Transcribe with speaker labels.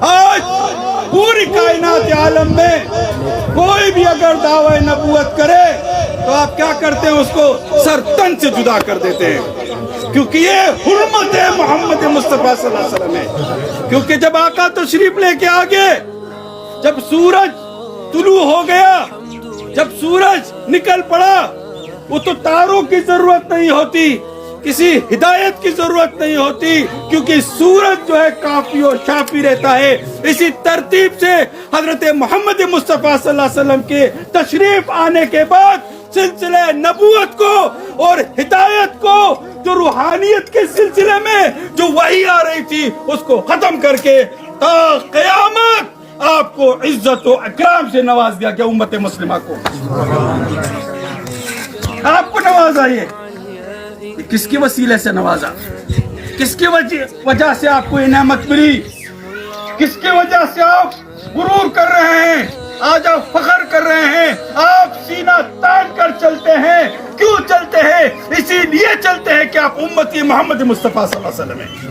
Speaker 1: آج پوری کائنات عالم میں کوئی بھی اگر دعوی نبوت کرے تو آپ کیا کرتے ہیں؟ اس کو سر تن سے جدا کر دیتے ہیں، کیونکہ یہ حرمت ہے محمد مصطفیٰ صلی اللہ علیہ وسلم ہے۔ کیونکہ جب آقا تشریف لے کے آگے، جب سورج طلوع ہو گیا، جب سورج نکل پڑا، وہ تو تاروں کی ضرورت نہیں ہوتی، کسی ہدایت کی ضرورت نہیں ہوتی، کیونکہ سورج جو ہے کافی و شافی رہتا ہے۔ اسی ترتیب سے حضرت محمد مصطفیٰ صلی اللہ علیہ وسلم کے تشریف آنے کے بعد سلسلہ نبوت کو اور ہدایت کو، جو روحانیت کے سلسلے میں جو وحی آ رہی تھی، اس کو ختم کر کے تا قیامت آپ کو عزت و اکرام سے نواز دیا گیا۔ امت مسلمہ کو آپ کو نوازا، یہ کس کے وسیلے سے نوازا؟ کس کی وجہ سے آپ کو یہ نعمت ملی؟ کس کی وجہ سے آپ غرور کر رہے ہیں؟ آج آپ فخر کر رہے ہیں، آپ سینہ تان کر چلتے ہیں۔ کیوں چلتے ہیں؟ اسی لیے چلتے ہیں کہ آپ امتی محمد مصطفیٰ صلی اللہ علیہ وسلم ہیں۔